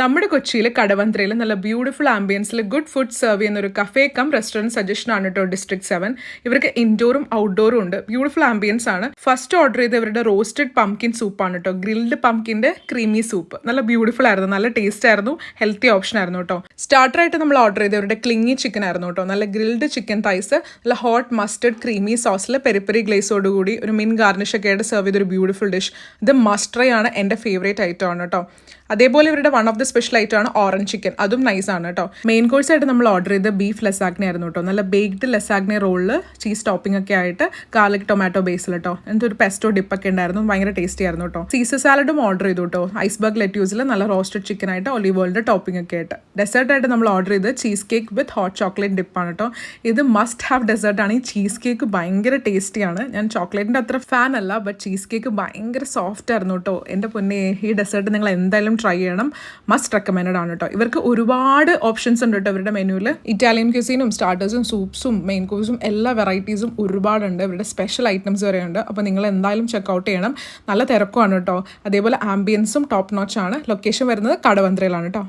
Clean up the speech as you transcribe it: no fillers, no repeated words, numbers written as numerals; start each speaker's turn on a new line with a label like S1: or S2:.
S1: നമ്മുടെ കൊച്ചിയിൽ കടവന്ത്രയിൽ നല്ല ബ്യൂട്ടിഫുൾ ആംബിയൻസിൽ ഗുഡ് ഫുഡ് സെർവ് ചെയ്യുന്ന ഒരു കഫേ കം റെസ്റ്റോറൻറ്റ് സജഷൻ ആണ് കേട്ടോ ഡിസ്ട്രിക്ട് 7. ഇവർക്ക് ഇൻഡോറും ഔട്ട്ഡോറും ഉണ്ട്. ബ്യൂട്ടിഫുൾ ആംബിയൻസ് ആണ്. ഫസ്റ്റ് ഓർഡർ ചെയ്ത് ഇവരുടെ റോസ്റ്റഡ് പംകിൻ സൂപ്പാണ് കേട്ടോ. ഗ്രിൽഡ് പംകിൻ്റെ ക്രീമി സൂപ്പ് നല്ല ബ്യൂട്ടിഫുൾ ആയിരുന്നു, നല്ല ടേസ്റ്റ് ആയിരുന്നു, ഹെൽത്തി ഓപ്ഷൻ ആയിരുന്നു കേട്ടോ. സ്റ്റാർട്ടറായിട്ട് നമ്മൾ ഓർഡർ ചെയ്ത് ഇവരുടെ ക്ലിങ്ങി ചിക്കൻ ആയിരുന്നു കേട്ടോ. നല്ല ഗ്രിൽഡ് ചിക്കൻ തൈസ് നല്ല ഹോട്ട് മസ്റ്റർഡ് ക്രീമി സോസിൽ പെരിപ്പെരി ഗ്ലേസോടുകൂടി ഒരു മിൻ ഗാർണിഷ് ഒക്കെ ആയിട്ട് സെർവ് ചെയ്തൊരു ബ്യൂട്ടിഫുൾ ഡിഷ്. ഇത് മസ്റ്റ് ട്രൈ ആണ്, എൻ്റെ ഫേവറേറ്റ് ഐറ്റം ആണ് കേട്ടോ. അതേപോലെ ഇവരുടെ one of the special item ആണ് ഓറഞ്ച് ചിക്കൻ, അതും നൈസ് ആണ് കേട്ടോ. മെയിൻ കോഴ്സ് ആയിട്ട് നമ്മൾ ഓർഡർ ചെയ്ത് ബീഫ് ലസാഗ്നെ ആയിരുന്നു കേട്ടോ. നല്ല ബേക്ക്ഡ് ലസാഗ്നെ റോളിൽ ചീസ് ടോപ്പിംഗ് ഒക്കെ ആയിട്ട് ഗാർലിക് ടൊമാറ്റോ ബേസിൽ കേട്ടോ. എന്തൊരു പെസ്റ്റോ ഡിപ്പൊക്കെ ഉണ്ടായിരുന്നു, ഭയങ്കര ടേസ്റ്റി ആയിരുന്നു കേട്ടോ. സീസർ സാലഡും ഓർഡർ ചെയ്തു കേട്ടോ. ഐസ്ബർഗ് ലെറ്റ്യൂസിൽ നല്ല റോസ്റ്റഡ് ചിക്കൻ ആയിട്ട് ഒലീവ് ഓയിലിൻ്റെ ടോപ്പിംഗ് ഒക്കെ ആയിട്ട്. ഡെസേർട്ടായിട്ട് നമ്മൾ ഓർഡർ ചെയ്ത് cheesecake with hot chocolate ഡിപ്പാണ് കേട്ടോ. ഇത് മസ്റ്റ് ഹാവ് ഡെസേർട്ടാണ്. ഈ ചീസ് കേക്ക് ഭയങ്കര ടേസ്റ്റിയാണ്. ഞാൻ ചോക്ലേറ്റിൻ്റെ അത്ര ഫാൻ അല്ല, ബട്ട് ചീസ് കേക്ക് ഭയങ്കര സോഫ്റ്റ് ആയിരുന്നു കേട്ടോ. എൻ്റെ പൊന്നെ, ഈ ഡെസേർട്ട് നിങ്ങൾ എന്തായാലും ട്രൈ ചെയ്യണം, മസ്റ്റ് റെക്കമെൻഡ് ആണ് കേട്ടോ. ഇവർക്ക് ഒരുപാട് ഓപ്ഷൻസ് ഉണ്ട് കേട്ടോ ഇവരുടെ മെനുവിൽ. ഇറ്റാലിയൻ ക്യൂസീനും സ്റ്റാർട്ടേഴ്സും സൂപ്സും മെയിൻ കോഴ്സും എല്ലാ വെറൈറ്റീസും ഒരുപാടുണ്ട്. ഇവരുടെ സ്പെഷ്യൽ ഐറ്റംസ് വരെ ഉണ്ട്. അപ്പോൾ നിങ്ങൾ എന്തായാലും ചെക്കൗട്ട് ചെയ്യണം. നല്ല തിരക്കുമാണ് കേട്ടോ. അതേപോലെ ആംബിയൻസും ടോപ്പ് നോച്ച് ആണ്. ലൊക്കേഷൻ വരുന്നത് കടവന്ത്രയിലാണ് കേട്ടോ.